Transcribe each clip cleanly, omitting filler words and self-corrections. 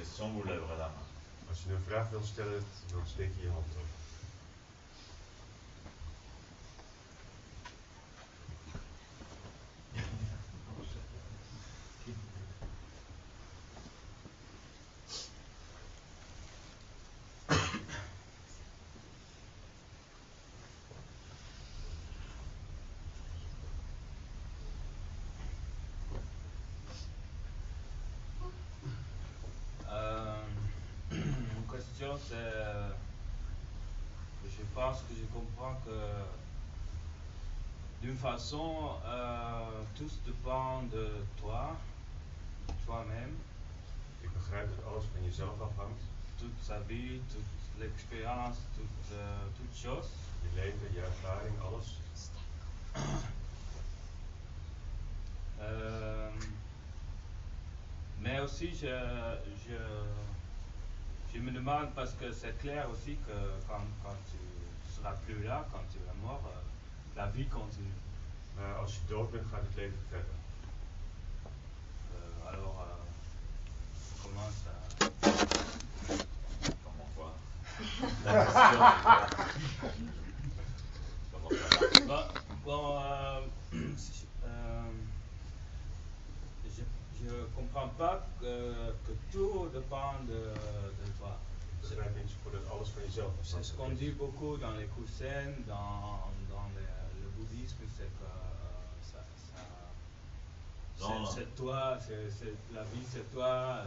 question, vous lèverez la main. Als je een vraag wilt stellen, dan steek je je hand op. Une question, c'est, je pense que je comprends que d'une façon, tout dépend de toi, toi-même, Ik begrijp dat alles van jezelf afhangt. toute sa vie, toute l'expérience, toute chose. Je leven, je ervaring, alles. Mais aussi, je me demande, parce que c'est clair aussi que quand tu seras plus là, quand tu es mort, la vie continue. Maar als je dood bent, gaat het leven verder. Alors, comment ça? Comment quoi? La question, comment ça marche? Bon, je comprends pas que tout dépend de toi. Ik begrijp niet zo goed dat alles van jezelf C'est ce qu'on afhangt. dit beaucoup dans les cousins, dans le bouddhisme, c'est que c'est toi, c'est la vie, c'est toi.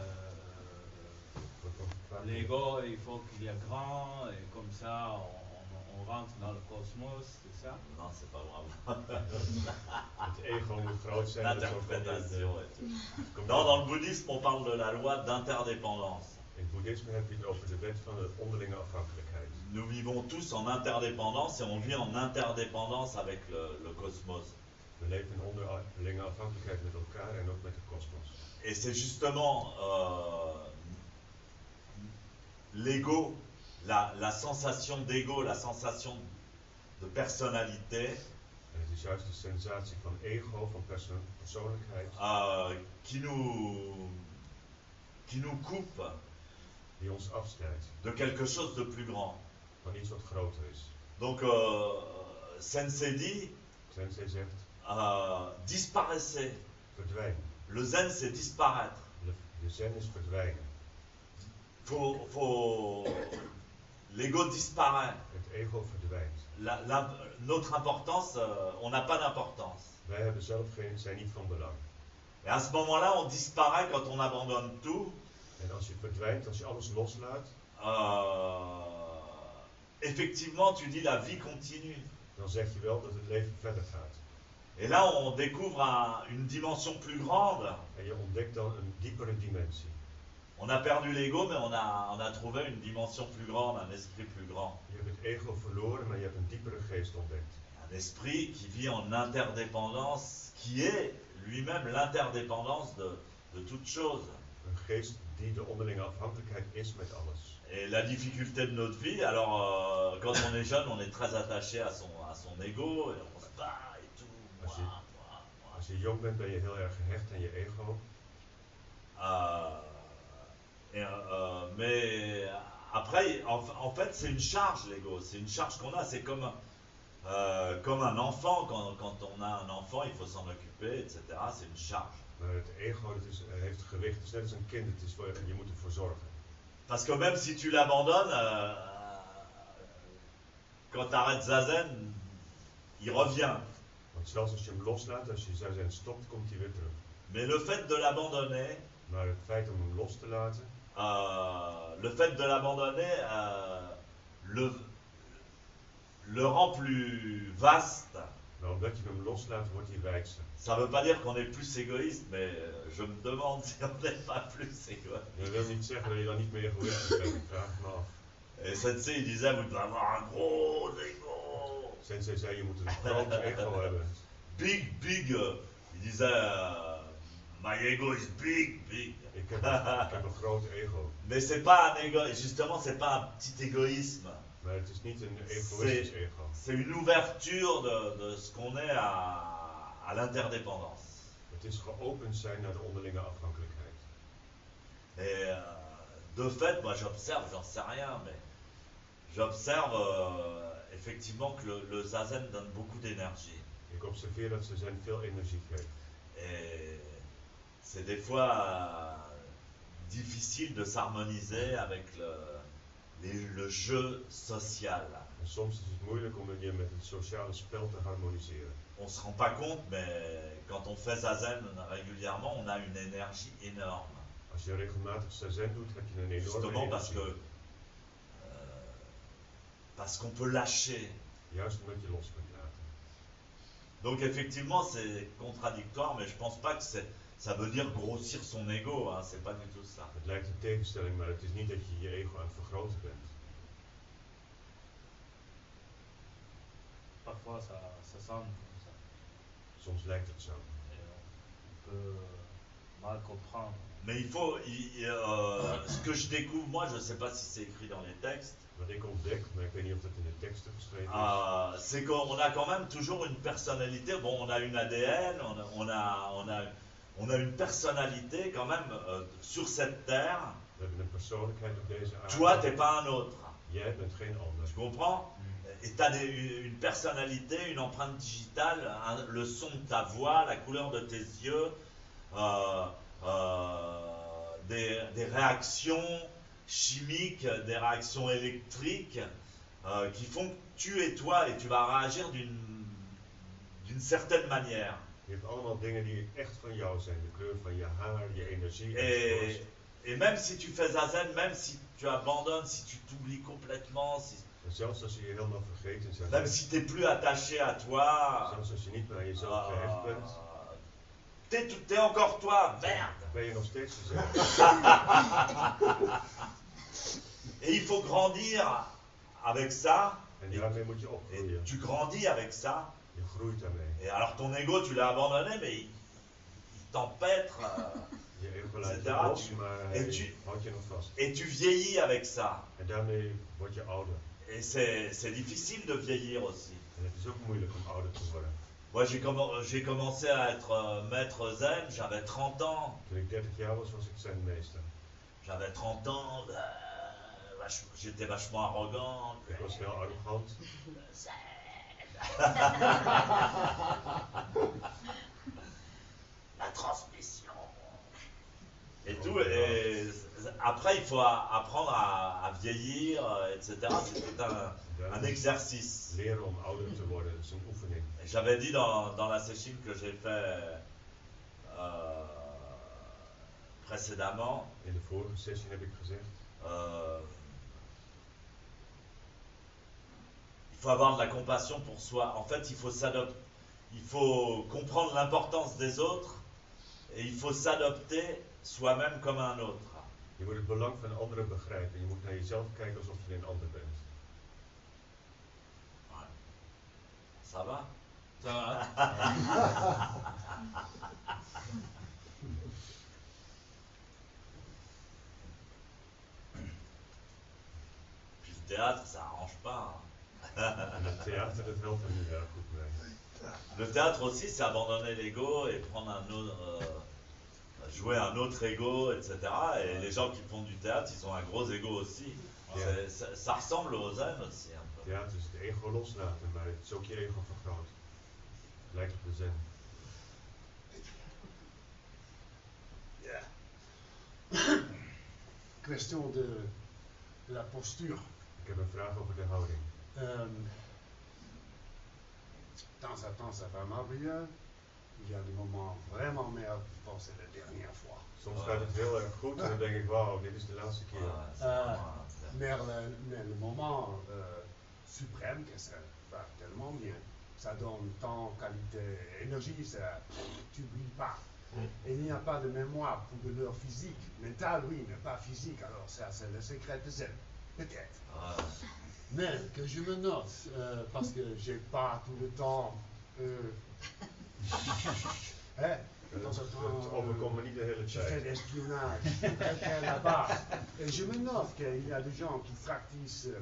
L'ego, il faut qu'il y ait grand, et comme ça, on rentre dans le cosmos, c'est ça? Non, c'est pas vraiment. Het ego moet groot zijn. L'interprétation et tout. Non, dans le bouddhisme, on parle de la loi d'interdépendance. In het boeddhisme heb je het over de wet van de onderlinge afhankelijkheid. Nous vivons tous en interdépendance et on vit en interdépendance avec le cosmos. We leven in onderlinge afhankelijkheid met elkaar en ook met de kosmos. Et c'est justement l'ego, la sensation d'ego, la sensation de personnalité En het is juist de sensatie van ego, van persoonlijkheid, qui nous coupe die ons afsnijdt de quelque chose de plus grand. van iets wat groter is. Donc, Sensei dit, Sensei zegt, disparaissez. verdwijn. Le zen, c'est disparaître. De zen is verdwijnen. L'ego disparaît. Het ego verdwijnt. Notre importance, on n'a pas d'importance. Wij hebben zelf zijn niet van belang. Et à ce moment-là, on disparaît quand on abandonne tout. En als je verdwijnt, als je alles loslaat, effectivement, tu dis la vie continue. dan zeg je wel dat het leven verder gaat. Et là, on découvre une dimension plus grande. En je ontdekt dan een diepere dimensie. On a perdu l'ego, mais on a trouvé une dimension plus grande, un esprit plus grand. Je hebt het ego verloren, maar je hebt een diepere geest ontdekt. Un esprit qui vit en interdépendance, qui est lui-même l'interdépendance de toute chose. Een geest die de onderlinge afhankelijkheid is met alles. Et la difficulté de notre vie, alors quand on est jeune, on est très attaché à son ego, et on se bat et tout. Als je jong bent, ben je heel erg gehecht aan je ego. Mais après, en fait, c'est une charge, l'ego. C'est une charge qu'on a. C'est comme un enfant. Quand on a un enfant, il faut s'en occuper, etc. C'est une charge. Maar het ego heeft gewicht. Het is net als een kind. Je moet ervoor zorgen. Parce que même si tu l'abandonnes, quand tu arrêtes Zazen, il revient. Want zelfs als je hem loslaat, als je zazen stopt, komt hij weer terug. Mais le fait de l'abandonner, maar het feit om hem los te laten, le fait de l'abandonner le rend plus vaste. Nou, omdat je hem loslaat, wordt hij wijdser. Ça veut pas dire qu'on est plus égoïste, mais je me demande si on n'est pas plus égoïste. Dat wil niet zeggen dat je dan niet meer egoïstisch bent, ik vraag het me af. Et Sensei, il disait, vous devez avoir un gros ego. Sensei zei, je moet een groot ego hebben. Big, il disait, my ego is big. Ik heb een groot ego. Mais c'est pas un ego, justement, c'est pas un petit égoïsme. Maar het is niet een egoïstisch ego. C'est une ouverture de ce qu'on est à l'interdépendance. Het is geopend zijn naar de onderlinge afhankelijkheid. Et de fait, moi j'observe, j'en sais rien, mais j'observe effectivement que le zazen donne beaucoup d'énergie. Ik observeer dat zazen veel energie geeft. Et c'est des fois difficile de s'harmoniser avec le jeu social. En soms is het moeilijk om je met het sociale spel te harmoniseren. On se rend pas compte, mais quand on fait zazen régulièrement, on a une énergie énorme. Als je regelmatig zazen doet, heb je een enorme Justement energie. Parce qu'on peut lâcher. Juist omdat je los kunt laten. Donc effectivement, c'est contradictoire, mais je pense pas que ça veut dire grossir son ego, hein, c'est pas du tout ça. Het lijkt een tegenstelling, maar het is niet dat je je ego aan het vergroten bent. Parfois, ça sonne comme ça. Soms lijkt het zo. Et on peut mal comprendre. Mais il faut, ce que je découvre, moi, je ne sais pas si c'est écrit dans les textes, Wat ik ontdek, maar ik weet niet of dat in de teksten geschreven is. c'est qu'on a quand même toujours une personnalité. Bon, on a une ADN, on a une personnalité quand même sur cette terre. We hebben een persoonlijkheid op deze aarde. Toi, t'es pas un autre. Jij bent geen ander. Tu comprends? Et tu as une personnalité, une empreinte digitale, le son de ta voix, la couleur de tes yeux, des réactions chimiques, des réactions électriques qui font que tu es toi et tu vas réagir d'une certaine manière. Je hebt allemaal dingen die echt van jou zijn. De kleur van je haar, je energie. enzovoort. Et même si tu fais zazen, même si tu abandonnes, si tu t'oublies complètement, En zelfs als je je helemaal vergeten bent. même si tu n'es plus attaché à toi, Zelfs als je niet meer aan jezelf gehecht bent. t'es encore toi, merde. Ben je nog steeds jezelf. Et il faut grandir avec ça. En daarmee moet je Et opgroeien. tu grandis avec ça. Je groeit daarmee. Et alors ton ego, tu l'as abandonné, mais il t'empêtre. Je ego laat je etc. los, maar Et hij tu, houdt je nog vast. et tu vieillis avec ça. En daarmee word je ouder. Et c'est difficile de vieillir aussi. En het is ook moeilijk om ouder te worden. Moi, j'ai commencé à être maître zen, j'avais 30 ans. Toen ik 30 jaar was, was ik zenmeester. J'avais 30 ans, j'étais vachement arrogant. Ik was heel arrogant. La transmission. Et tout. Et après, il faut apprendre à vieillir, etc. C'est tout un exercice. Leren om ouder te worden, dat is een oefening. J'avais dit dans la session que j'ai fait précédemment, In de vorige sessie heb ik gezegd, il faut avoir de la compassion pour soi. En fait, il faut comprendre l'importance des autres et il faut s'adopter soi-même comme un autre. je moet het belang van anderen begrijpen. Je moet naar jezelf kijken alsof je een ander bent. Ouais. Ça va? Ça va? Puis le théâtre, ça arrange pas. En het theater, dat helpt er niet erg goed mee. Le théâtre aussi, c'est abandonner l'ego et prendre jouer un autre ego, etc. Et les gens qui font du théâtre, ils ont un gros ego aussi. Ja. Ça ressemble au zen aussi un peu. Theater is het ego loslaten, maar het is ook je ego vergroten. Het lijkt op de zen. Question de la posture. Ik heb een vraag over de houding. Temps à temps, ça va mieux. Il y a des moments vraiment meilleurs. Bon, c'est la dernière fois. Soms gaat het heel erg goed en dan denk ik, wauw, dit is de laatste keer. Ouais, c'est vraiment- Mais le moment suprême, que ça va tellement bien. Ça donne temps, qualité, énergie, tu n'oublies pas. Et il n'y a pas de mémoire pour de l'heure physique. Mental, oui, mais pas physique. Alors ça, c'est le secret de Zen. Peut-être. Ouais. Mais que je me note, parce que j'ai pas tout le temps. Hein, de temps en Het temps, overkomt me niet de hele je fais tijd. l'espionnage, quelqu'un là-bas. Et je me note qu'il y a des gens qui pratiquent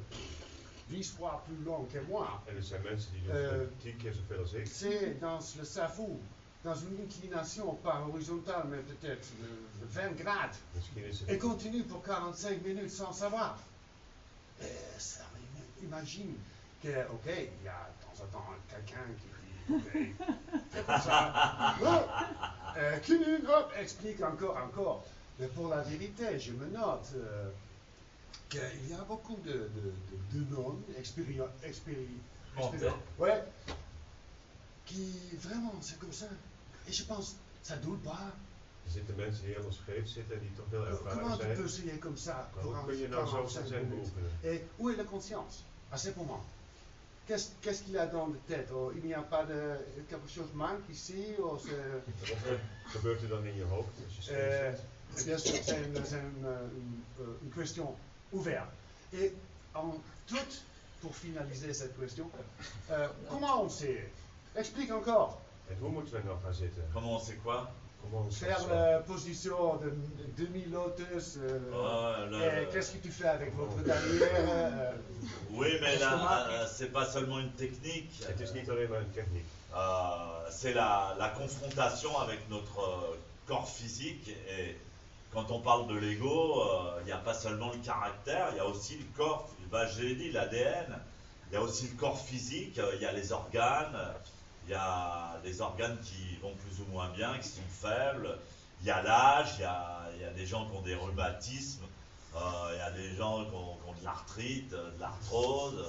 10 fois plus long que moi. En er zijn mensen die doen 10 keer zoveel als ik. C'est dans le safou. dans une inclination, pas horizontale, mais peut-être de 20 grades, Misschien is et het, continue pour 45 minutes sans savoir. Et ça imagine que, ok, il y a de temps en temps quelqu'un qui dit, ok, fais comme ça, continue, hop, explique encore. Mais pour la vérité, je me note qu'il y a beaucoup de non-expérients, ouais, qui vraiment, c'est comme ça. Et je pense, ça ne doule pas. er zitten mensen die helemaal scheef zitten, die toch heel ervaren Comment tu zijn. peux essayer comme ça Maar pour hoe un kun je nou zo 45 van zijn minutes? beoefenen? Et où est la conscience à ce moment? Qu'est-ce qu'il a dans la tête? Oh, il n'y a pas de quelque chose manque ici? Ou Wat gebeurt er dan in je hoofd als je scheef zit? bien sûr, c'est une question ouverte. Et en tout, pour finaliser cette question, comment on sait? Explique encore. En hoe moeten we nou gaan zitten? Comment on sait quoi? Comment on Faire s'assoit? la position de demi-lotus. Qu'est-ce que tu fais avec votre damier? Oui, mais Est-ce que là, Marc- c'est pas seulement une technique. Het is niet alleen maar een techniek. C'est la confrontation avec notre corps physique. Et quand on parle de l'ego, il n'y a pas seulement le caractère, il y a aussi le corps, je l'ai dit, l'ADN. Il y a aussi le corps physique, il y a les organes. Il y a des organes qui vont plus ou moins bien, qui sont faibles. Il y a l'âge, il y a des gens qui ont des rhumatismes. Il y a des gens qui ont de l'arthrite, de l'arthrose.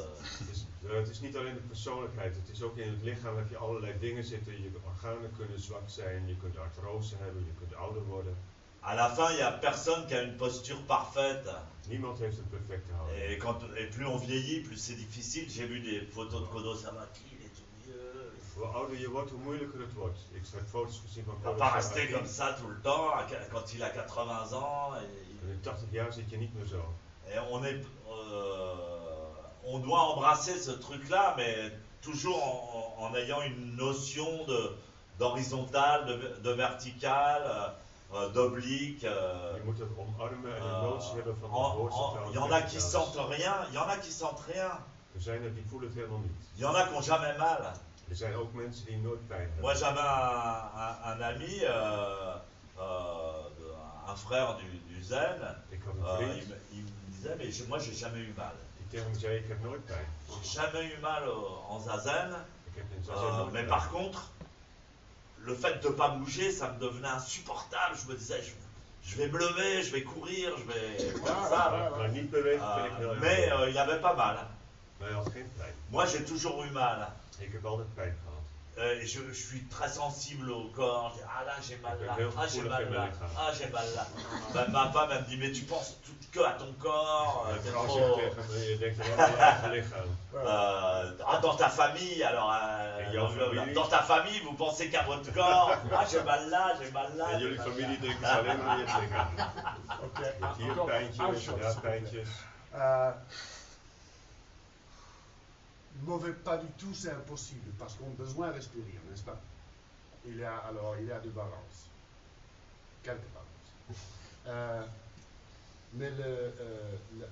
Het is niet alleen de persoonlijkheid, het is ook in het lichaam heb je allerlei dingen zitten. Je organen kunnen zwak zijn, je kunt artrose hebben, je kunt ouder worden. À la fin, il n'y a personne qui a une posture parfaite. Niemand heeft een perfecte houding. Et plus on vieillit, plus c'est difficile. J'ai vu des photos de Kodo Samaki, il est tout vieux. Hoe ouder je wordt, hoe moeilijker het wordt. Ik heb foto's gezien van Il ne va Kodo pas rester Samaki. comme ça tout le temps. Quand il a 80 ans, En in 80 jaar zit je niet meer zo. et on doit embrasser ce truc-là, mais toujours en ayant une notion d'horizontale, de verticale, d'oblique. Je moet het omarmen en een notie hebben van het horizontaal. Il y en a qui sentent rien, il y en a qui sentent rien. Er zijn er die voelen het helemaal niet. Il y en a qui n'ont jamais mal. Er zijn ook mensen die nooit pijn hebben. Moi, j'avais un ami, un frère du Zen. Ik had een vriend Il me disait, mais moi, j'ai jamais eu mal. die tegen me zei, ik heb nooit pijn. J'ai jamais eu mal en zazen. Ik heb in zazen nooit Mais pijn. par contre, le fait de ne pas bouger, ça me devenait insupportable. Je me disais, je vais me lever, je vais courir, je vais faire ça. Maar niet bewegen vind ik heel erg Mais moeilijk. il n'avait pas mal. Maar hij had geen pijn. Moi, j'ai toujours eu mal. Ik heb altijd pijn gehad. Et je suis très sensible au corps. Je dis, ah là, j'ai mal là. Ah, j'ai mal là. Ah, j'ai mal là. Ma femme, elle me dit, mais tu penses tout que à ton corps. Mijn t'es vrouw trop- zegt tegen me, je denkt alleen aan je eigen lichaam. dans ta famille, alors. Dans ta famille, vous pensez qu'à votre corps. Ah, j'ai mal là, j'ai mal là. En j'ai jullie mal familie là. denken ze alleen maar aan je lichaam. Ok, Je hebt hier encore pijntjes, une chose, daar s'il vous plaît. pijntjes. Mauvais pas du tout, c'est impossible, parce qu'on a besoin de respirer, n'est-ce pas? Il y a de balance, quelque balance. Mais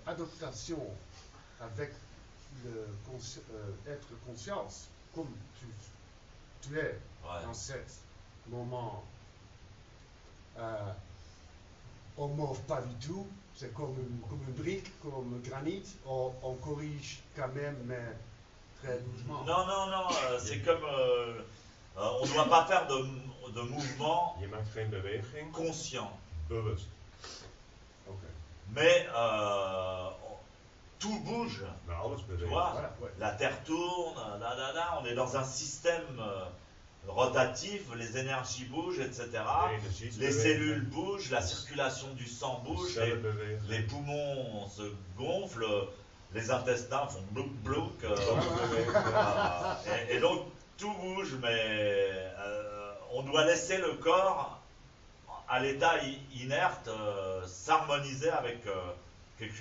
l'adaptation avec être conscience, comme tu es Ouais. dans ce moment, on ne mord pas du tout, c'est comme une brique, comme un granit, on corrige quand même, mais très doucement. Non, c'est comme. On ne doit pas faire de mouvement Je maakt geen beweging, conscient. bewust. Ok. Mais tout bouge. Maar alles Tu beweegt. vois, Voilà, ouais. la Terre tourne, on est dans un système rotatif, les énergies bougent, etc. De energie Les beweegt. cellules bougent, la circulation du sang De bouge, cellen bewegen. les poumons se gonflent, les intestins font blouk blouk. Longen bewegen. Et donc tout bouge, mais on doit laisser le corps à l'état inerte s'harmoniser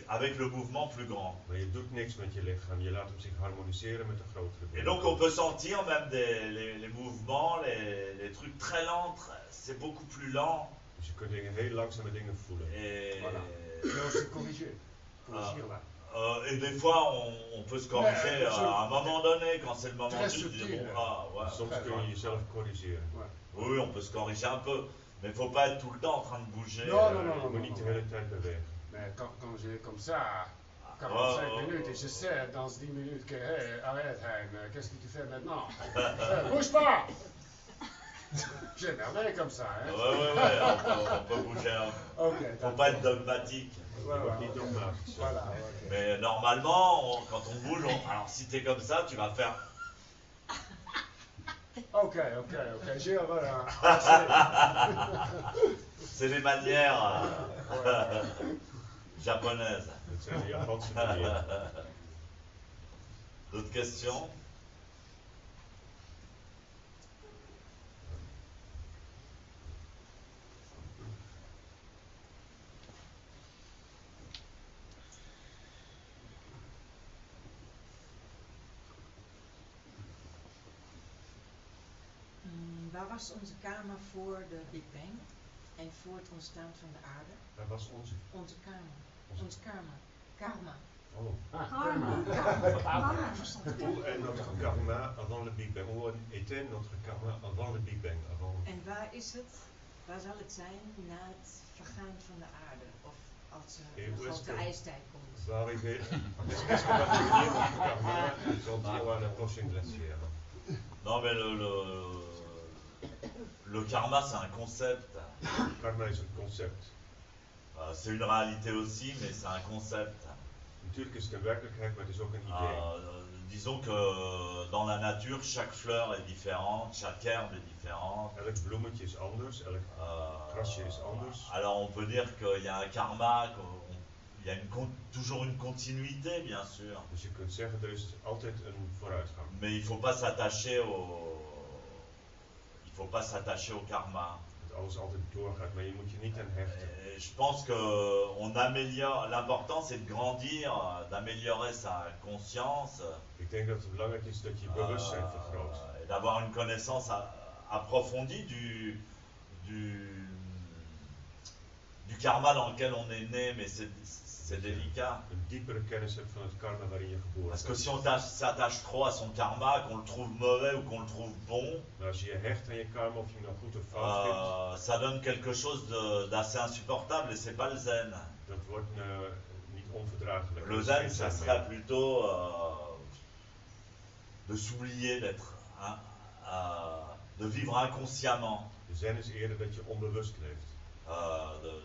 avec le mouvement plus grand. Maar je doet niks met je lichaam, je laat hem zich harmoniseren met de grotere Et beweging. donc on peut sentir même les mouvements, les trucs très lents, c'est beaucoup plus lent. Dus je kunt dingen heel langzame dingen voelen. Et Mais aussi corriger. Corrigir là. Et des fois, on peut se corriger à un moment donné, quand c'est le moment Très juste, de dire subtil. bon, ah, ouais. Soms kun je jezelf corrigeren. Ouais. Oui, on peut se corriger un peu, mais il ne faut pas être tout le temps en train de bouger. Non, Je moet niet de hele tijd bewegen. Mais quand j'ai comme ça 45 minutes et je sais dans 10 minutes que, hey, arrête, Hein, qu'est-ce que tu fais maintenant? Bouge pas! J'ai merdé comme ça, hein? Ouais, on peut bouger un peu. Ok, Faut d'accord. pas être dogmatique. Ouais, Je word ouais, niet dogmatisch. voilà, ok. Mais normalement, quand on bouge, alors si t'es comme ça, tu vas faire. Ok, j'ai voilà. C'est les manières japonaises. Dat zijn de Japanse manieren. D'autres questions? Waar was onze kamer voor de Big Bang en voor het ontstaan van de aarde? Waar was onze? Onze kamer. Onze kamer. Karma. Oh. Karma verstond ik. Où est notre karma avant le Big Bang? Où était notre karma avant le Big Bang? En waar is het? Waar zal het zijn na het vergaan van de aarde? Of als er een grote ijstijd komt? Va arriver. Qu'est-ce que va devenir notre karma quand il y aura la prochaine glaciaire? Non, mais le karma, c'est un concept. Karma is een concept. C'est une réalité aussi, mais c'est un concept. Natuurlijk is het een werkelijkheid, maar het is ook een idee. Disons que dans la nature, chaque fleur est différente, chaque herbe est différente. Elk bloemetje is anders, elk grasje is anders. Alors on peut dire qu'il y a un karma, il y a toujours une continuité, bien sûr. Dus je kunt zeggen, er is altijd een vooruitgang. Mais il faut pas s'attacher au karma. Dat alles altijd doorgaat, maar je moet je niet aan hechten. Et je pense que l'important c'est de grandir, d'améliorer sa conscience. Ik denk dat het belangrijk is dat je bewustzijn vergroot. Et d'avoir une connaissance approfondie du karma dans lequel on est né, mais c'est délicat. Een diepere kennis hebt van het karma waarin je geboren Parce que bent. si on s'attache trop à son karma, qu'on le trouve mauvais ou qu'on le trouve bon, Maar als je je hecht aan je karma, of je hem nou goed of fout vindt, ça donne quelque chose d'assez insupportable et c'est pas le zen. dat wordt niet onverdraaglijk. Le Dat is zen, geen ça zen serait meer. plutôt de s'oublier, de vivre inconsciemment. De zen is eerder dat je onbewust leeft.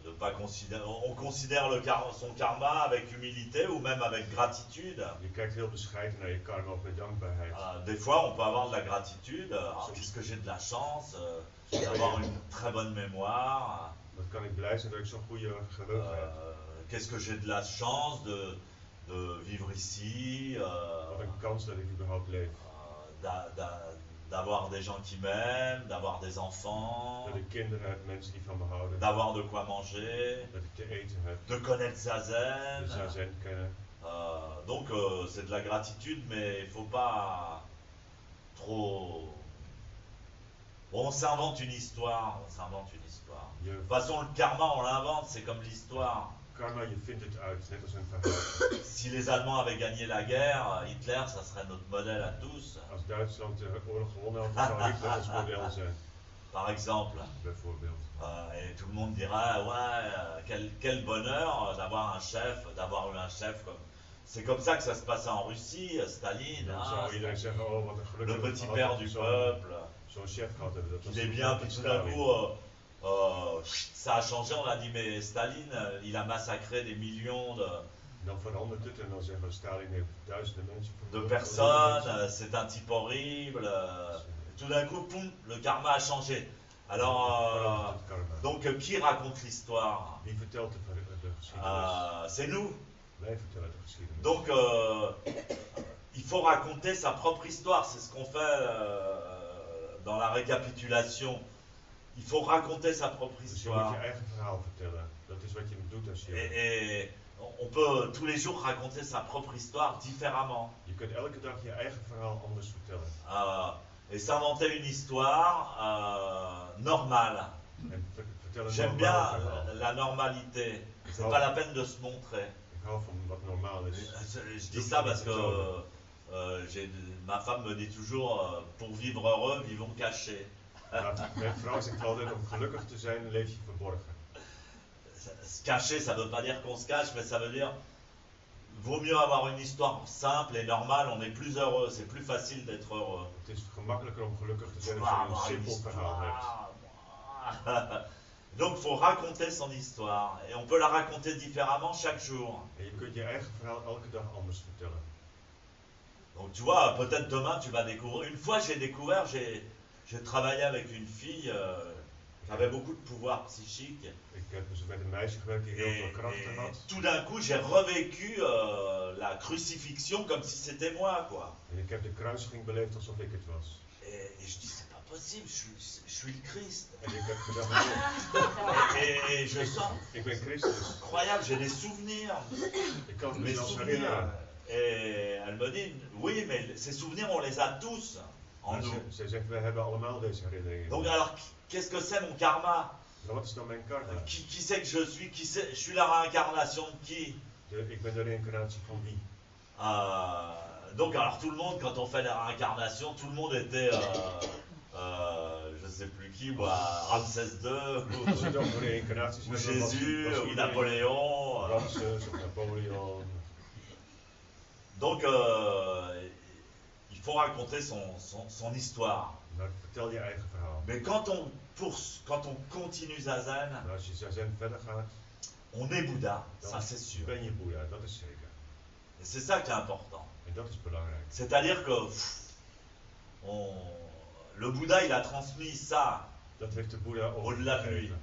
De pas considérer. On considère son karma avec humilité ou même avec gratitude. Je kijkt heel bescheiden naar je karma of met dankbaarheid. Des fois, on peut avoir de la gratitude. Puisque j'ai de la chance d'avoir une très bonne mémoire. Dan kan ik blij zijn dat ik zo'n goede geheugen heb. Qu'est-ce que j'ai de la chance de vivre ici. Wat een kans dat ik überhaupt leef. D'avoir des gens qui m'aiment, d'avoir des enfants, Dat ik kinderen heb, mensen die van me houden. d'avoir de quoi manger, Dat ik te eten heb. de connaître Zazen. De zazen kennen. Donc c'est de la gratitude, mais il ne faut pas trop... Bon, on s'invente une histoire, De toute façon, le karma, on l'invente, c'est comme l'histoire. Karma, je vindt het uit, net als een verhaal. Si les Allemands avaient gagné la guerre, Hitler, ça serait notre modèle à tous. Als Duitsland de oorlog gewonnen had, dan zou Hitler ons model zijn. Par exemple. Bijvoorbeeld. Et tout le monde dira, ouais, quel bonheur d'avoir eu un chef comme... C'est comme ça que ça se passait en Russie, Staline, Dan zou iedereen zeggen, oh wat een geluk. le petit père du peuple. Zo'n chef gehad hebben. Dat was Il est een bien, puis tout d'un Stalin. coup, ça a changé, on a dit, mais Staline, il a massacré des millions Dan verandert het en dan zeggen we, Stalin heeft duizenden mensen de vermoord. personnes, c'est un type horrible. Tout d'un coup, poum, le karma a changé. Alors, Het karma. donc, qui raconte l'histoire? Wie vertelt de geschiedenis? C'est nous. Wij vertellen de geschiedenis. Donc, il faut raconter sa propre histoire. C'est ce qu'on fait dans la récapitulation. Il faut raconter sa propre Dus je histoire. moet je eigen verhaal vertellen. Dat is wat je doet als je... Et on peut tous les jours raconter sa propre histoire différemment. Je kunt elke dag je eigen verhaal anders vertellen. Et s'inventer une histoire normale. En vertel een J'aime normaal bien verhaal. la normalité. C'est Oh. pas la peine de se montrer. Ik verhaal van wat normaal is. Je dis ça parce que ma femme me dit toujours, pour vivre heureux, vivons cachés. Mijn vrouw zegt altijd, om gelukkig te zijn, leef je verborgen. Se cacher, ça veut pas dire qu'on se cache, mais ça veut dire vaut mieux avoir une histoire simple et normale, on est plus heureux, c'est plus facile d'être heureux. Het is gemakkelijker om gelukkig te zijn als je een simpel verhaal hebt. Donc il faut raconter son histoire et on peut la raconter différemment chaque jour. En je kunt je eigen verhaal elke dag anders vertellen. Donc tu vois, peut-être demain tu vas découvrir. Une fois j'ai découvert, j'ai travaillé avec une fille qui avait beaucoup de pouvoir psychique. Ik heb dus met een meisje gewerkt die heel veel krachten had. Tout d'un coup j'ai revécu la crucifixion comme si c'était moi quoi. En ik heb de kruisiging beleefd alsof ik het was. Et je dis c'est pas possible, je suis le Christ. En ik heb gedacht, Et je sens ik ben Christus. incroyable, j'ai des souvenirs. Ik kan me Mes zelfs souvenirs. herinneren. Et elle me dit, oui, mais ces souvenirs, on les a tous en nous. Zij zegt, wij hebben allemaal deze herinneringen. Donc alors, qu'est-ce que c'est mon karma? Maar wat is dan mijn karma? Qui c'est que je suis? Je suis la réincarnation de qui? Ik ben de reïncarnatie van wie? Donc alors tout le monde, quand on fait la réincarnation, tout le monde était, je sais plus qui, Ramsès II, ou Jésus, ou Napoléon. Ramses of Napoleon. Donc il faut raconter son histoire. Maar vertel je eigen verhaal. Mais quand on continue Zazen, Maar als je Zazen verder gaat, on est Bouddha, ça dan c'est sûr. ben je Boeddha, dat is zeker. Et c'est ça qui est important. En dat is belangrijk. C'est-à-dire que le Bouddha, il a transmis ça Dat heeft de Boeddha au-delà de lui. overgegeven.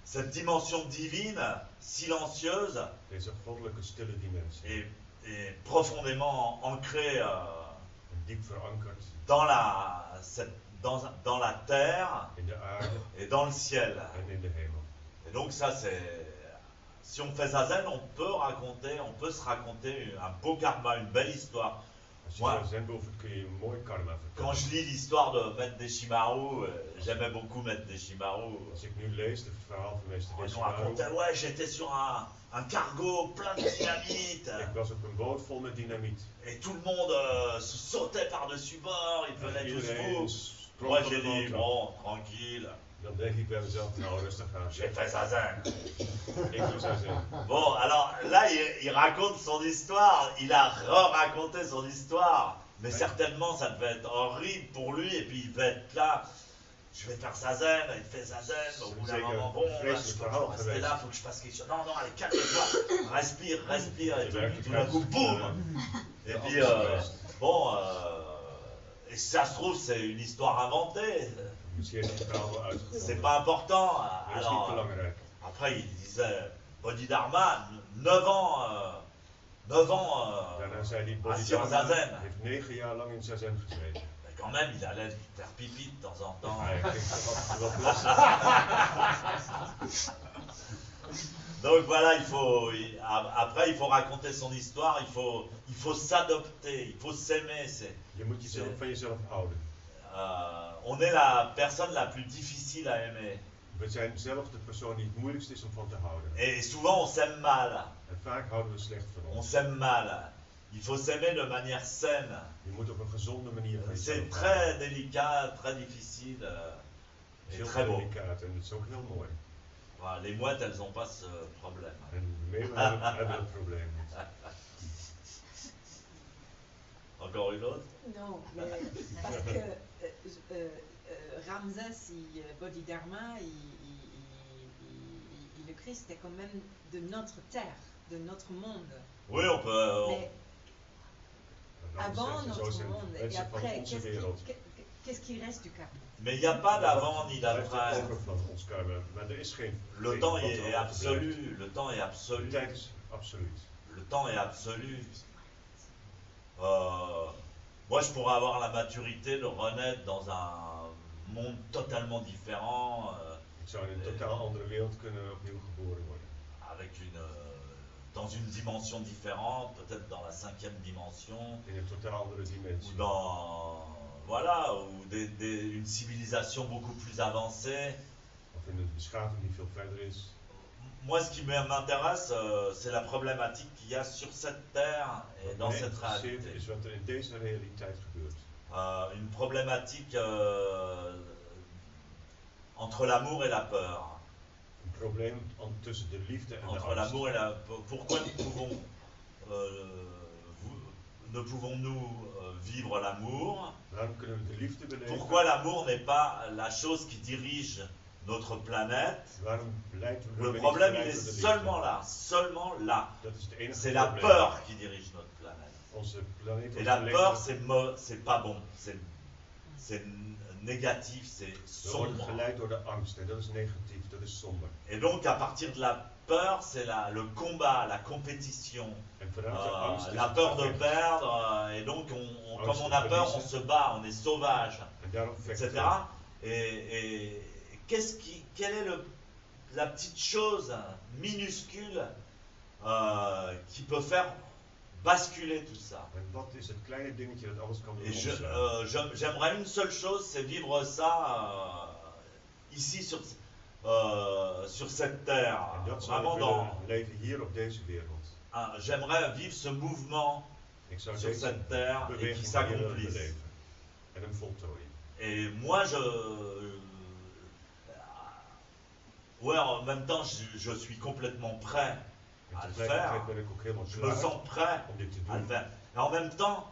Cette dimension divine, silencieuse Deze goddelijke stille dimensie. et profondément ancrée En diep verankerd dans la terre in de aarde et dans le ciel. en in de hemel. Et donc ça c'est... Si on fait Zazen, on peut se raconter un beau karma, une belle histoire. Als je Moi, Zazen beoefent kun je een mooi karma quand vertellen. je lis l'histoire de Maître Deshimaru, j'aimais beaucoup Maître Deshimaru. Als ik nu lees het verhaal van meester Ils nous Deshimaru. racontaient, ouais, j'étais sur un cargo plein de dynamite. Ik was op een boot vol met dynamiet. Et tout le monde se sautait par-dessus bord, ils devenaient tous Iedereen fous. sprong Moi van j'ai de dit, boot af. bon, tranquille, Dan denk ik bij mezelf, nou rustig aan. j'ai fait Zazen. Ik doe Zazen. Bon, alors là, il raconte son histoire, il a re-raconté son histoire. Mais Ouais. certainement, ça devait être horrible pour lui, et puis il devait être là. Je vais faire Zazen, il fait Zazen, au bout d'un Zeker moment, bon, een là, vreselijk je peux verhaal rester geweest. là, faut que je fasse quelque chose. Non, non, allez, calme-toi, respire, respire, et Je werkt tout d'un coup, boum. Et puis, bon, et si ça se trouve, c'est une histoire inventée, Misschien is het verhaal wel c'est uitgevonden. pas important. Maar dat is niet Alors, belangrijk. après, il disait, Bodhidharma, 9 ans, Daarna zei hij, assis en Bodhidharma Zazen. heeft 9 jaar lang in Zazen gezeten. Mais quand même, il allait faire pipi de temps en temps. Hij ging af en toe wel plassen. Donc voilà, après il faut raconter son histoire, il faut s'adopter, il faut s'aimer. Je moet jezelf van jezelf houden. On est la personne la plus difficile à aimer. We zijn zelf de persoon die het moeilijkst is om van te houden. Et souvent on s'aime mal. En vaak houden we slecht van On ons. s'aime mal. Il faut s'aimer de manière saine. Je moet op een gezonde manier van jezelf C'est houden. très délicat, très difficile Het is et heel très beau. delicaat en het is ook heel mooi. Voilà, les mouettes, elles n'ont pas ce problème. En de meeuwen hebben dat probleem niet. Encore une autre? Non, mais parce que Ramsès et Bodhidharma et le Christ est quand même de notre terre, de notre monde. Oui, on peut. Mais avant Zo notre zijn monde et mensen van après, onze wereld. qu'est-ce qui reste du karma? Mais il n'y a pas d'avant ni Blijft er d'après. over van ons karma. Maar er is geen. Le geen temps wat est er absolu. overblijft. Le temps est De absolu. tijd is absoluut. Le temps est absolu. Moi, je pourrais avoir la maturité de renaître dans un monde totalement différent, Ik zou in een totaal andere wereld kunnen opnieuw geboren worden. avec dans une dimension différente, peut-être dans la 5e dimension, In een totaal andere ou dimensie. voilà, ou une civilisation beaucoup plus avancée. Of in een beschaving die veel verder is. moi, ce qui m'intéresse, c'est la problématique qu'il y a sur cette terre et dans cette réalité. Is wat er in deze realiteit gebeurt. Une problématique entre l'amour et la peur. Een probleem tussen de liefde en de Entre angst. l'amour et la peur. Pourquoi ne pouvons-nous vivre l'amour? Waarom kunnen we de liefde beleven? Pourquoi l'amour n'est pas la chose qui dirige notre planète? Waarom leiden we Le niet problème, il geleid est door de liefde? seulement là. Dat is het enige C'est la probleem. peur qui dirige notre planète. Onze planeet Et wordt la geleid peur, door- c'est pas bon. C'est négatif, c'est we worden sombre. geleid door de angst en dat is negatief, dat is somber. Et donc, à partir de la peur, c'est le combat, la compétition. En vanuit de angst is La het peur de gevecht. perdre, et donc comme on a peur, on se bat, on est sauvage, En daarom vechten etc. we. Et quelle est la petite chose minuscule qui peut faire basculer tout ça? En wat is het kleine dingetje dat alles kan doen Et omslaan? j'aimerais une seule chose, c'est vivre ça ici sur cette terre, En dat zou vraiment ik willen leven hier op deze wereld. j'aimerais vivre ce mouvement Ik zou sur deze cette terre et qui beweging hier willen s'accomplisse. beleven. En hem voltooien. Et moi, ouais, en même temps, je suis complètement prêt En à le tegelijkertijd faire. ben ik ook helemaal Je me klaar sens prêt om dit te à le doen. faire. Et en même temps,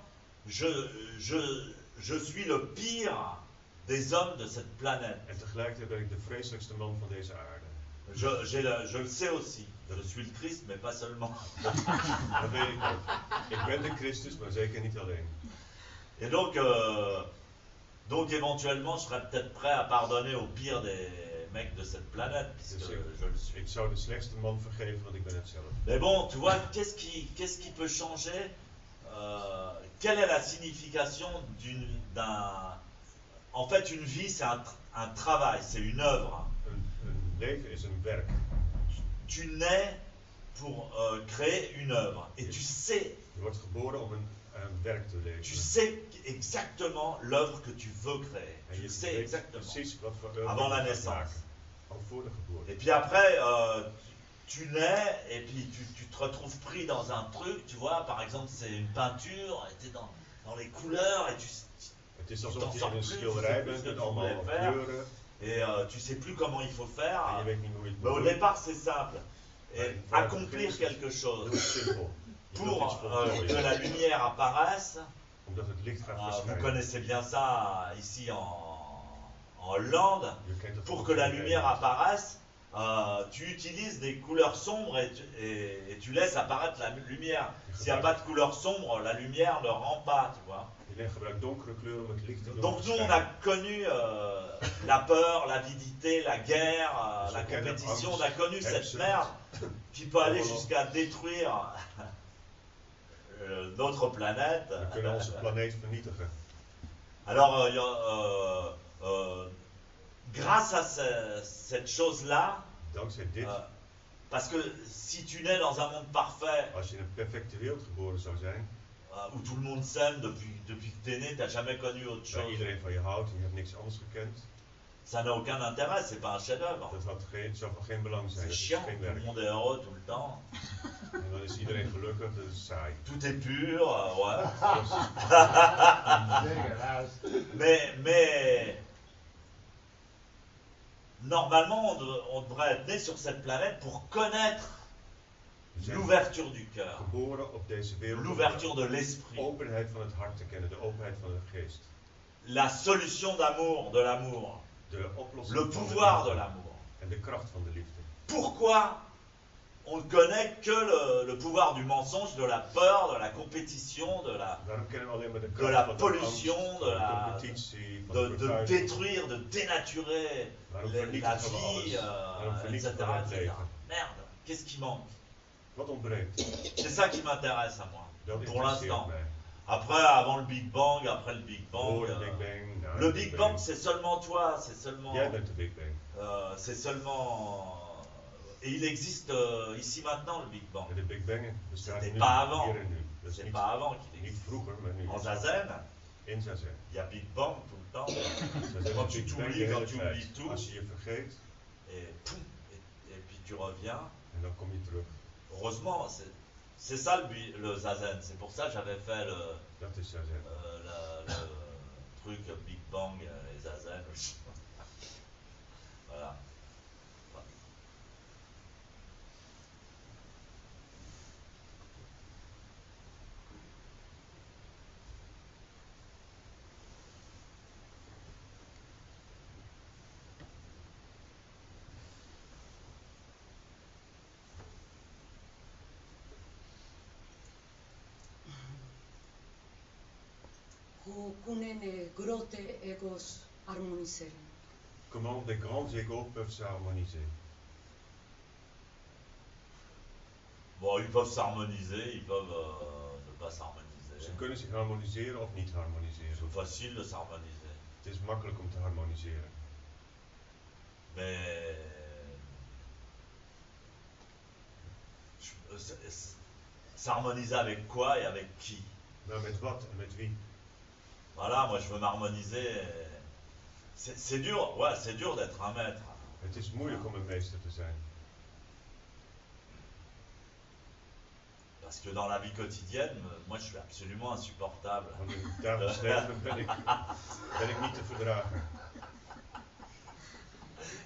je suis le pire des hommes de cette planète. En tegelijkertijd ben ik de vreselijkste man van deze aarde. Je le sais aussi. Je suis le Christ, mais pas seulement. Dat weet ik ook. Ik ben de Christus, maar zeker niet alleen. Et donc éventuellement, je serais peut-être prêt à pardonner au pire des mecs de cette planète, puisque Dus je le suis. ik zou de slechtste man vergeven, want ik ben het zelf. Mais bon, tu vois, qu'est-ce qui peut changer? Quelle est la signification En fait, une vie, c'est un travail, c'est une œuvre. Een leven is een werk. Tu nais pour créer une œuvre. Et tu sais Je wordt geboren om een werk te leven. Tu sais exactement l'œuvre que tu veux créer. En Tu je sais weet exactement. precies wat voor oeuvre Avant la je gaat naissance. maken. Al voor de geboorte. Et puis après, tu nais et puis tu te retrouves pris dans un truc, tu vois, par exemple, c'est une peinture, et tu es dans les couleurs et Het is t'en alsof je sors in een plus, schilderij tu sais plus bent ce que met tu allemaal voulais faire. kleuren. et tu sais plus comment il faut En faire. je weet niet hoe je het Mais moet au doen. départ, c'est simple. Et Ouais, accomplir c'est- quelque Heel chose simpel. Je wilt iets pour voltooien. que la lumière apparaisse. Omdat het licht gaat Vous verschijnen. connaissez bien ça ici en Hollande. Je kent het Pour ook que la in lumière Nederland. apparaisse, tu utilises des couleurs sombres et tu laisses apparaître la lumière. S'il n'y a pas de couleur sombre, la lumière ne rend pas, tu vois. Je gebruikt donkere kleuren om het licht te doen Donc nous, on a verschijnen. connu la peur, l'avidité, la guerre, Dus la we kennen compétition. angst, On a connu cette hebzucht. merde qui peut aller Oorlog. jusqu'à détruire notre planète. We kunnen onze planeet vernietigen. Alors, grâce à cette chose-là, Dankzij dit, parce que si tu nais dans un monde parfait, als je in een perfecte wereld geboren zou zijn, où tout le monde s'aime depuis que t'es né, t'as jamais connu autre waar chose, iedereen van je houdt en je hebt niks anders gekend, ça n'a aucun intérêt, c'est pas un chef-d'œuvre. zou van geen belang zijn. C'est Dat is chiant, geen tout le werk. monde est heureux tout le temps, En dan is iedereen gelukkig, dat is saai. tout est pur, ouais. Dégueulasse. Mais normalement, on devrait être né sur cette planète pour connaître We zijn l'ouverture du cœur, geboren op deze wereld om l'ouverture de de l'esprit, openheid van het hart te kennen, de openheid van de geest. la solution d'amour, de l'amour, De oplossing le van pouvoir de liefde l'amour. en de kracht van de liefde. Pourquoi on ne connaît que le pouvoir du mensonge, de la peur, de la compétition, Waarom kennen we alleen maar de de kracht la van de pollution, angst, de van la- competitie, van de de vervuiling? détruire, de dénaturer Waarom la vernietigen we alles? vie, Waarom etc., vernietigen we het etc. leven? Merde, qu'est-ce qui manque? Wat ontbreekt? C'est ça qui m'intéresse à moi, Dat pour interesseert l'instant. mij. Après, avant le Big Bang, après le Big Bang. Voor de Big Bang, na Le de Big Bang, c'est seulement toi, c'est seulement. Jij bent de Big Bang. C'est seulement. Et il existe ici maintenant le Big Bang. En de Big Bang bestaat C'était nu, pas avant. hier en nu. Dat is C'est niet, pas avant qu'il niet existe. vroeger, maar nu. En Zazen, In Zazen. il y a Big Bang tout le temps. Zazen Quand is tu Big Bang t'oublies, de hele quand tu tijd. oublies tout. Als je je vergeet, Et, poum, et puis tu reviens. en dan kom je terug. Heureusement, c'est ça le zazen. C'est pour ça que j'avais fait Dat is zazen. le truc Big Bang et zazen. Voilà. Hoe kunnen grote ego's harmoniseren? Comment des grands égaux peuvent s'harmoniser? Bon, ils peuvent s'harmoniser, ils peuvent ne pas s'harmoniser. Ze kunnen zich harmoniseren of niet harmoniseren. C'est facile de s'harmoniser. Het is makkelijk om te harmoniseren. Mais s'harmoniser avec quoi et avec qui? Nou, met wat en met wie? Voilà, moi je veux m'harmoniser. C'est dur, ouais, c'est dur d'être un maître. Het is moeilijk om een meester te zijn. Parce que dans la vie quotidienne, moi je suis absolument insupportable. Want in het dagelijks leven ben ik niet te verdragen.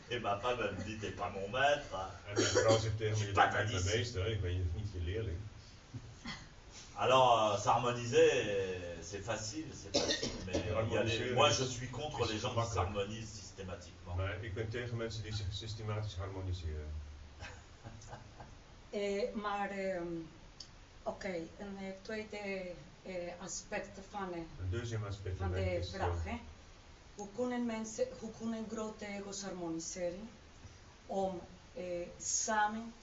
Et ma femme elle me dit t'es pas mon maître. En mijn vrouw zegt tegen me, je bent niet mijn meester, ik ben niet je leerling. Alors s'harmoniser, c'est facile, mais moi je suis contre les gens qui s'harmonisent systématiquement. Maar ik ben tegen mensen die zich systematisch harmoniseren. Oké, een tweede aspect Een deuxième aspect van de is vraag. Hoe kunnen grote ego's harmoniseren om samen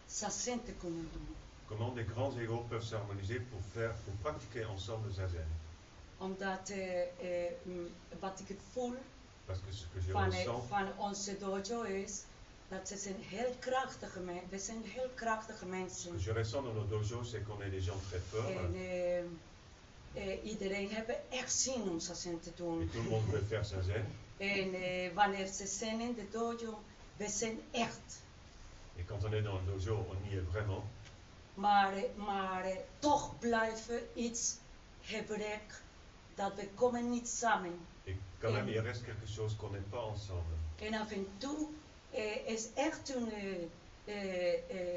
zazen te kunnen doen? Comment des grands égaux peuvent s'harmoniser pour pratiquer ensemble zazen? Omdat wat ik voel Parce que ce que je ressens van onze dojo is dat ze zijn heel krachtige mensen. We zijn heel krachtige mensen. Ce que je ressens dans nos dojos, c'est qu'on est des gens très forts. En iedereen heeft echt zin om zazen te doen. Et tout le monde veut faire zazen. En wanneer ze zijn in de dojo, we zijn echt. Et quand on est dans le dojo, on y est vraiment. Maar toch blijven iets gebrek dat we komen niet samen. Et quand même, il reste quelque chose qu'on n'est pas ensemble. En af en toe is echt een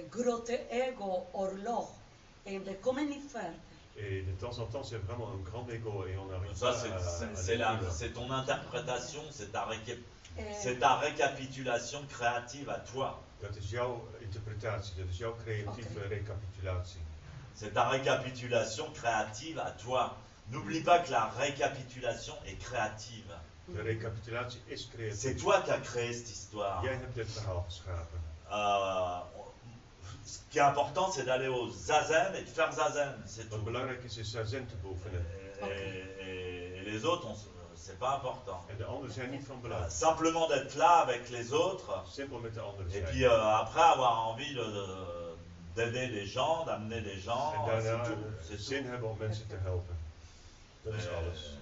grote ego-oorlog. En we komen niet verder. Et de temps en temps, c'est vraiment un grand ego et on n'arrive Ça, pas c'est ton interprétation, c'est ta récapitulation créative à toi. Dat is jouw interpretatie, dat is jouw creatieve recapitulatie. C'est ta récapitulation créative à toi. N'oublie pas que la récapitulation est créative. De recapitulatie is creatief. C'est toi qui as créé cette histoire. Jij hebt dit verhaal geschapen. Ce qui est important, c'est d'aller au zazen et de faire zazen. C'est Wat tout. belangrijk is zazen te beoefenen. Et les autres, c'est pas important. En de anderen zijn niet van belang. Simplement d'être là avec les autres. Simpel met de anderen Et zijn. puis après avoir envie d'aider les gens, d'amener les gens. En daarna C'est tout. zin hebben om mensen te helpen. Dat is alles.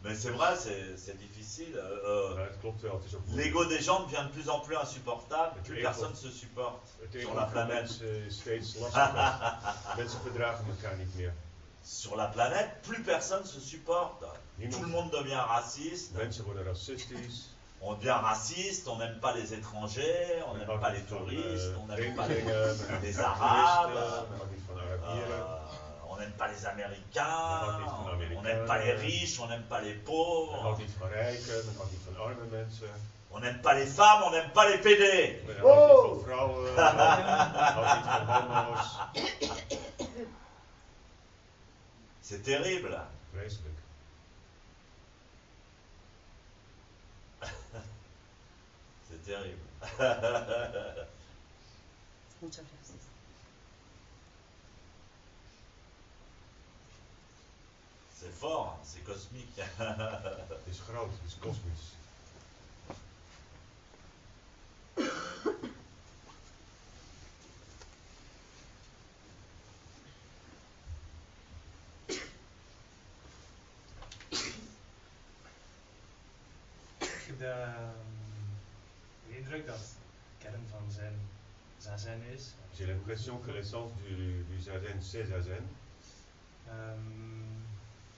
Mais c'est vrai, c'est difficile. Maar het klopt wel, het is ook L'ego des gens devient de plus en plus insupportable. Plus ego. personne se supporte Het sur ego la van planète. mensen is steeds lastiger. Mensen verdragen elkaar niet meer. Sur la planète, plus personne se supporte. Tout le monde devient raciste. Mensen worden racistisch. On devient raciste, on n'aime pas les étrangers, on n'aime pas les touristes, on n'aime pas les Arabes, on n'aime pas les Américains, on n'aime pas les riches, on n'aime pas les Men pauvres, houdt niet van rijken, men houdt niet van arme mensen. on n'aime pas les femmes, on n'aime pas les PD. Men houdt niet van vrouwen, men houdt niet van homo's. C'est terrible. Vreselijk. C'est terrible. Muchas gracias. C'est fort, c'est cosmique. Het is groot, het is kosmisch. De indruk dat de kern van zijn zazen is. J'ai l'impression que l'essence du zazen, c'est zazen. En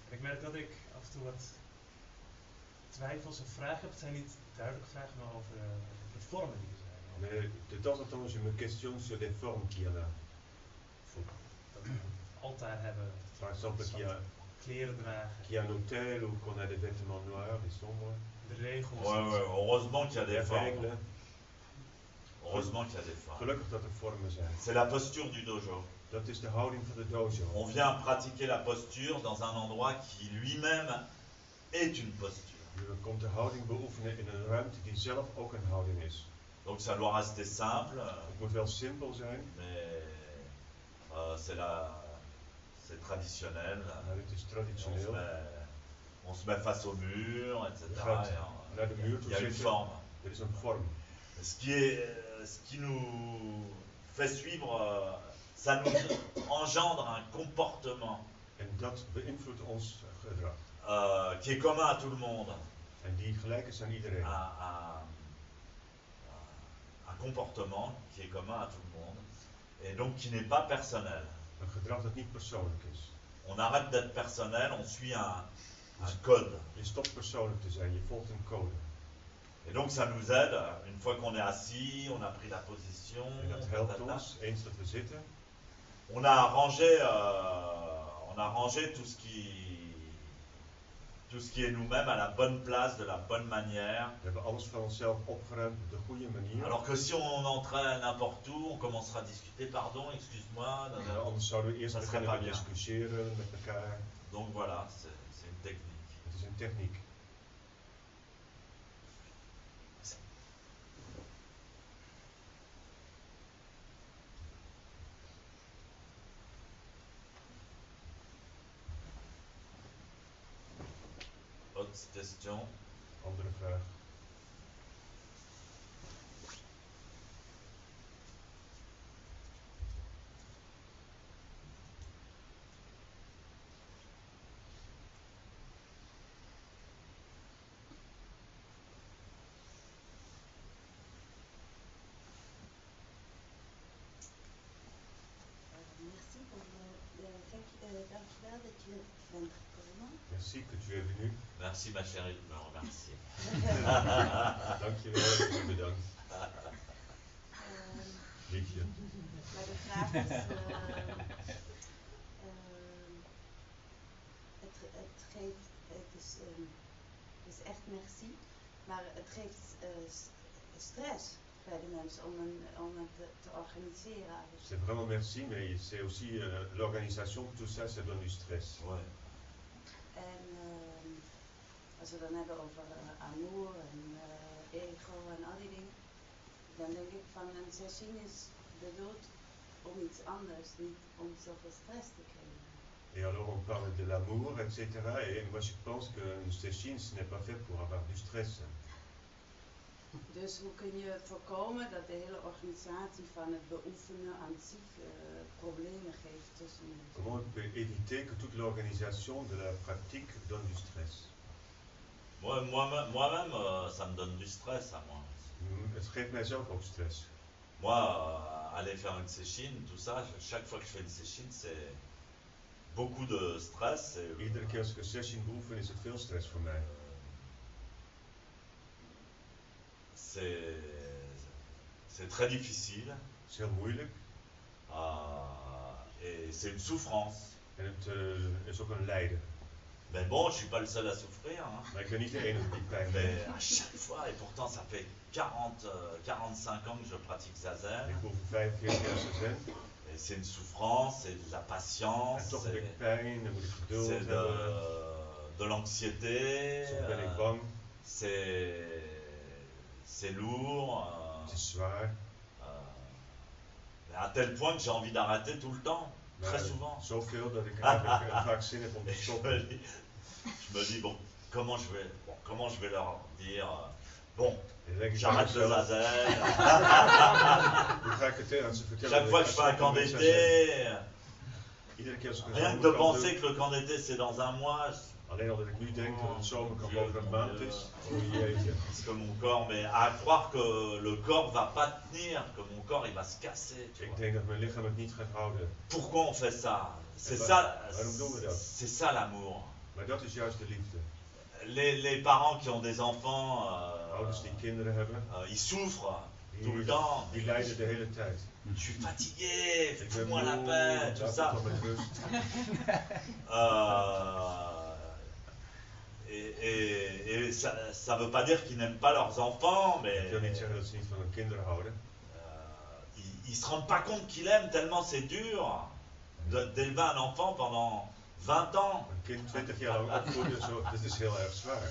ik merk dat ik af en toe wat twijfels of vragen heb. Het zijn niet duidelijke vragen, maar over de vormen die er zijn. Mais de temps en temps, je me questionne sur les formes qu'il y en a. Dat we een altaar hebben, Par exemple, kleren dragen, qu'il y a un autel ou qu'on a des vêtements noirs et sombres. de regels. Ouais, heureusement qu'il y a des Les formes. règles. Heureusement qu'il y a des formes. Gelukkig dat er vormen zijn. C'est la posture du dojo. Dat is de houding van de dojo. On vient pratiquer la posture dans un endroit qui lui-même est une posture. Je komt de houding beoefenen in een ruimte die zelf ook een houding is. Donc ça doit rester simple, Het moet wel simpel zijn, mais c'est traditionnel. maar het is On se, traditioneel. on se met face au mur, etc. Je gaat naar de muur Il toe y a une zitten. forme. Er is een vorm. Ce qui nous fait suivre, ça nous engendre un comportement En dat beïnvloedt ons gedrag. qui est commun à tout le monde. En die gelijk is aan iedereen. Un comportement qui est commun à tout le monde et donc qui n'est pas personnel. Een gedrag dat niet persoonlijk is. On arrête d'être personnel, on suit un code. Je stopt persoonlijk te zijn, je volgt een code. Et donc ça nous aide, une fois qu'on est assis, on a pris la position, En dat helpt ons, eens dat we zitten. on a rangé tout ce qui est nous-mêmes à la bonne place, de la bonne manière. We hebben alles van onszelf opgeruimd op de goede manier. Alors que si on entrait n'importe où, on commencera à discuter, pardon, excuse-moi. Anders zouden we eerst Dat serait beginnen pas met bien. discussiëren met elkaar. Donc voilà, c'est une technique. Het is een techniek. Autre question? Andere vraag. Merci voor dankjewel dat je bent gekomen. Merci que tu es venu. Merci ma chérie de me remercier. Dankjewel, dat je bedankt. Liefje. Maar de vraag is, het is echt merci, maar het geeft stress bij de mensen om het te organiseren. C'est vraiment merci, mais c'est aussi l'organisation, tout ça, ça donne du stress. Ouais. En als we dan hebben over amour en ego en al die dingen, dan denk ik van een sessie is bedoeld om iets anders, niet om zoveel stress te krijgen. Et alors on parle de l'amour, etc. Et moi je pense qu'une session, ce n'est pas fait pour avoir du stress. Dus hoe kun je voorkomen dat de hele organisatie van het beoefenen aan zich problemen geeft tussen mensen? Comment on peut éviter que toute l'organisation de la pratique donne du stress? Moi-même, ça me donne du stress à moi. Het geeft mijzelf ook stress. Moi, aller faire une session, tout ça, chaque fois que je fais une session, c'est beaucoup de stress. Iedere keer als ik een session beoefen is het veel stress voor mij. C'est très difficile. Het is heel moeilijk. Et c'est une souffrance. En het is ook een lijden. Mais bon, je suis pas le seul à souffrir. Hein. Maar ik ben niet de enige die pijn Mais heeft. à chaque fois, et pourtant ça fait 45 ans que je pratique Zazen. Ik beoefen 45 jaar Zazen. Et c'est une souffrance, c'est de la patience, En toch heb ik pijn, dan moet ik geduld c'est hebben. de l'anxiété, Soms ben ik bang. c'est lourd. Het is zwaar. À tel point que j'ai envie d'arrêter tout le temps, Maar très souvent. zoveel dat ik eigenlijk vaak zin heb om te Et je stoppen. me dis bon, comment je vais leur dire, bon, En dan denk ik bij j'arrête le mezelf, Zazen. hoe ga ik het aan ze vertellen? Chaque fois que je fais un camp d'été, Iedere keer als ik een rien que de penser que le camp d'été c'est dans un mois, Alleen al dat ik nu denk dat het zomer kan over een maand is. Oh jeetje. Parce que mon corps, mais à croire que le corps va pas tenir, que mon corps il va se casser. Tu Ik vois. denk dat mijn lichaam het niet gaat houden. Pourquoi on fait ça? C'est Et ça, waarom doen we dat? c'est ça l'amour. Maar dat is juist de liefde. Les parents qui ont des enfants, Ouders die kinderen hebben, ils souffrent tout le temps. die lijden de hele tijd. Je suis fatigué, Ik ben fais-moi la moe, paix, tout laat ça. me toch met rust. Et ça veut pas dire qu'ils n'aiment pas leurs enfants, mais Ik wil niet zeggen dat ze niet van hun kinderen houden. ils se rendent pas compte qu'ils l'aiment tellement c'est dur d'élever un enfant pendant 20 ans. Een kind 20 jaar lang opvoeden, dat is heel erg zwaar.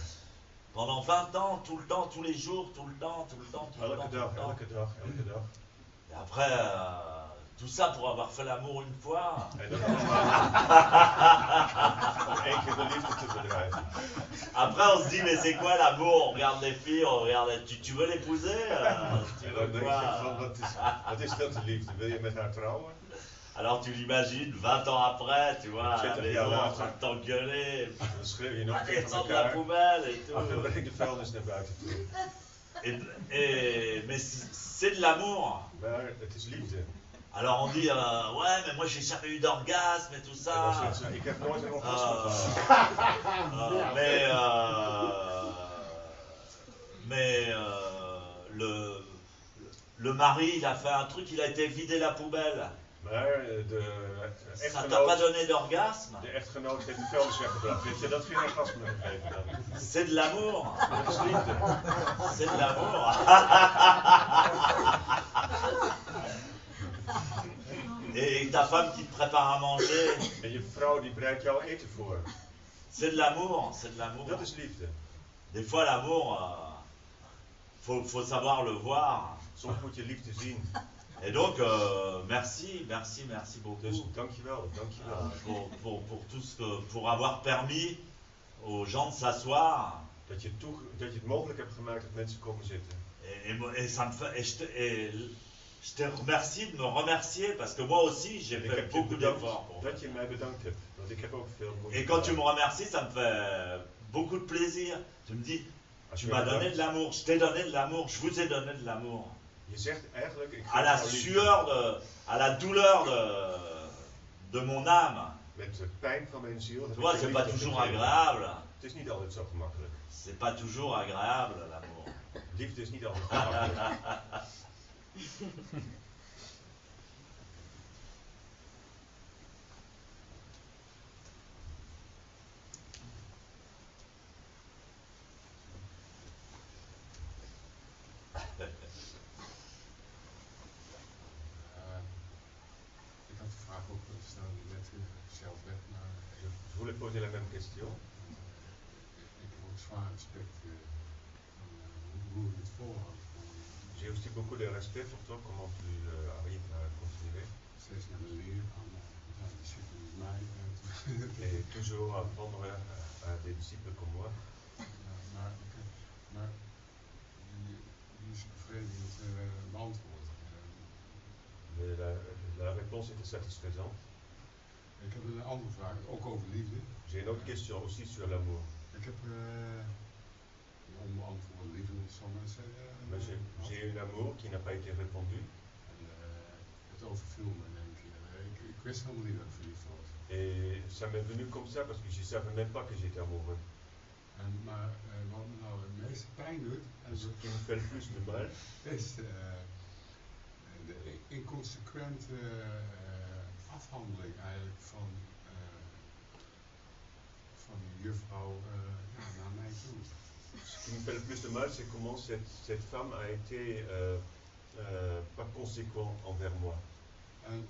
Pendant 20 ans, tout le temps, tous les jours, tout le temps, tout le temps, tout le temps. Elke Tout le dag, temps. elke dag, elke dag. Et après, tout ça pour avoir fait l'amour une fois. En dat allemaal om 1 keer de liefde te bedrijven. Après, on se dit, mais c'est quoi l'amour? On regarde les filles, on regarde. Tu veux l'épouser? Tu En veux dan denk quoi? je van, wat is dat de liefde? Wil je met haar trouwen? Alors tu l'imagines 20 ans après, tu vois, à la 20 maison jaar en later. train de t'engueuler. Dan schreeuw je nog Allez, tegen sors de la elkaar. poubelle et tout. Ach, dan breng de vuilnis naar buiten toe. Mais c'est de l'amour. Maar het is liefde. Alors on dit, ouais, mais moi j'ai jamais eu d'orgasme et tout En dan ça. zegt ze, ik heb nooit een orgasme Euh, gehad. mais le mari, il a fait un truc, il a été vider la poubelle. Maar de Ça t'a pas echtgenoot, donné d'orgasme? de echtgenoot heeft de vuilnis weggebracht. Weet je dat geen orgasme gegeven dan? C'est de l'amour. Dat is liefde. C'est de l'amour. Et ta femme qui te prépare à manger, En je vrouw die bereidt jouw eten voor. c'est de l'amour, c'est de l'amour. Dat is liefde. Des fois l'amour, faut savoir le voir. Soms moet je liefde zien. Et donc, merci beaucoup Dus dankjewel, dankjewel. pour tout ce que, pour avoir permis aux gens de s'asseoir. Dat je het mogelijk hebt gemaakt dat mensen komen zitten. Et ça me fait, je te remercie de me remercier parce que moi aussi j'ai En ik fait heb je beaucoup bedankt d'efforts pour dat je mij bedankt hebt. Want ik heb ook veel moeite Et quand tu gedaan. me remercies, ça me fait beaucoup de plaisir. Tu me dis, Als tu je m'as mij donné de bedankt, l'amour, je t'ai donné de l'amour, je vous ai donné de l'amour. je zegt eigenlijk, ik À la geef jou liefde. sueur à la douleur de mon âme. Met de pijn van mijn ziel. heb Tu ik vois, je c'est pas liefde toujours gegeven. agréable. Het is niet altijd zo gemakkelijk. C'est pas toujours agréable l'amour. Liefde is niet altijd gemakkelijk. Ik had de vraag ook gesteld, net zelf weg, maar Je voulez poser la même question. ik heb ook zwaar respect van hoe je het volhoudt. J'ai aussi beaucoup de respect pour toi, comment tu arrives à continuer. Steeds naar de leer aan de discipelen als mij. Et toujours apprendre à des disciples comme moi. Maar die is bevredigend beantwoord. Mais la réponse était satisfaisante. Ik heb een andere vraag, ook over liefde. J'ai une autre question aussi sur l'amour. Ik heb onbeantwoorde liefde, zal ik maar zeggen. Mais j'ai un amour qui n'a pas été répondu. Het overviel me in één keer. Ik wist helemaal niet dat ik verliefd was. Et ça m'est venu comme ça parce que je ne savais même pas que j'étais amoureux. Maar wat me nou het meeste pijn doet, en Ce qui me fait le plus de mal, is de inconsequente afhandeling eigenlijk van die juffrouw naar mij toe. ce qui me fait le plus de mal, c'est comment cette femme a été pas conséquent envers moi. En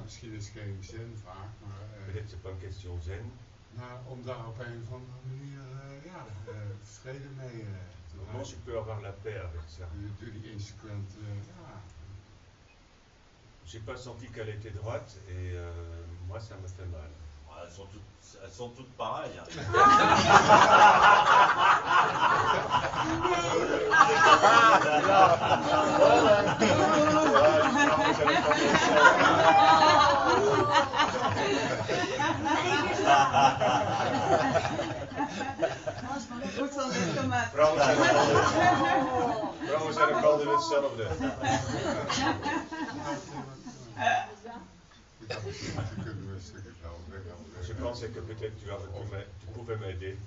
misschien is het geen zenvraag, maar Peut-être c'est pas une question zen. maar om daar op een of andere manier vrede mee te Comment je maken. peux avoir la paix avec ça? Door die insequente, J'ai pas senti qu'elle était droite et moi ça me fait mal. Elles sont toutes pareilles. Hein. C'est comme Goed van dit tomaat. Vrouwen zijn ook altijd hetzelfde. Je pense que peut-être tu pouvais m'aider.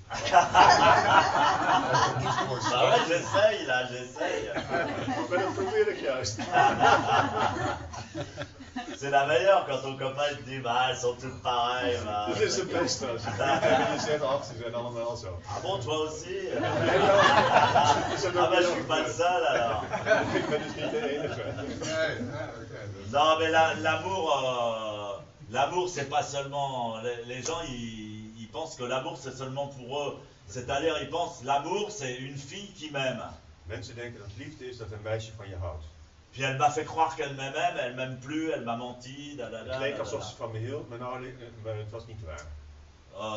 Bah ouais, j'essaye là, j'essaye. Maar dat probeer ik juist. C'est la meilleure quand ton copain te dit bah elles sont toutes pareilles. Bah. Dat is het beste. Als je tegen je zegt, ach, ze zijn allemaal zo. Ah bon, toi aussi? Is dat Ah ook bah je heel suis pas le goed? seul alors. Ik ben dus niet de enige. Non mais l'amour c'est pas seulement, les gens ils pensent que l'amour c'est seulement pour eux. C'est-à-dire ils pensent l'amour c'est une fille qui m'aime. Mensen denken dat liefde is dat een meisje van je houdt. Puis elle m'a fait croire qu'elle m'aimait, mais elle m'aime plus, elle m'a menti, da, da, da, Het leek da, alsof da. ze van me hield, maar, maar het was niet waar.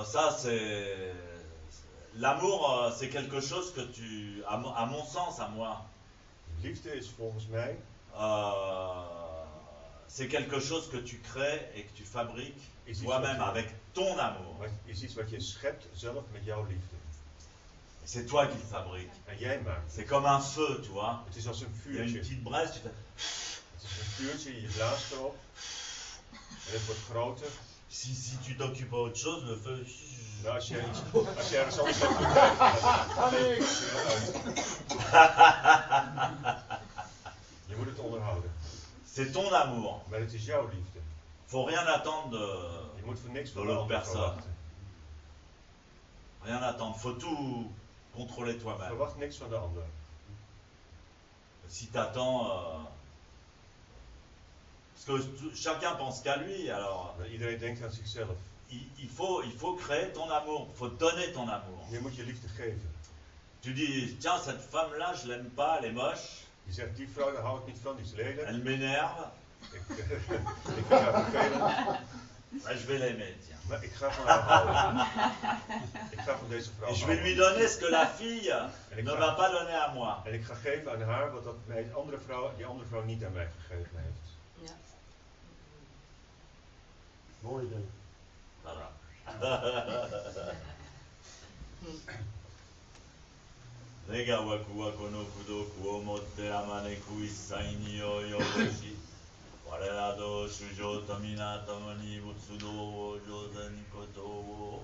Ça c'est... L'amour c'est quelque chose que tu... À mon sens, à moi, Liefde is volgens mij c'est quelque chose que tu crées et que tu fabriques Is iets toi-même wat je- avec ton amour. is iets wat je schept zelf met jouw liefde. C'est toi qui le fabriques. En jij maakt. C'est comme un feu, tu vois. Het is als een Il y a une vuurtje. petite braise, tu fais... Het is een vuurtje, je blaast erop. En het wordt groter. Si tu t'occupes à autre chose, le feu... Nou, als je ergens anders gaat doen, je moet het onderhouden. C'est ton amour. Maar het is jouw liefde. Faut rien attendre Je moet voor niks de van de l'autre ander personne. verwachten. Rien attendre. Faut tout contrôler toi-même. Verwacht niks van de ander. Si t'attends... parce que chacun pense qu'à lui, alors Maar iedereen denkt aan zichzelf. il faut créer ton amour, il faut donner ton amour. Je moet je liefde geven. Tu dis, tiens, cette femme-là, je l'aime pas, elle est moche, Je zegt, die vrouw daar hou ik niet van, die is lelijk. elle m'énerve, Ik vind haar vervelend. bah, je vais l'aimer, tiens. Maar ik ga van haar houden. Ik ga van deze vrouw Et je vais lui houden. donner ce que la fille En ik ne ga- m'a pas donné à moi. En ik ga geven aan haar wat dat die andere vrouw niet aan mij gegeven heeft. Ja. Bon idée. Voilà. Rega waku wako no kudoku omotte amane kuisai ni yo yoshi. Warera do shujo tamina tamani butsudo wo jozen koto wo.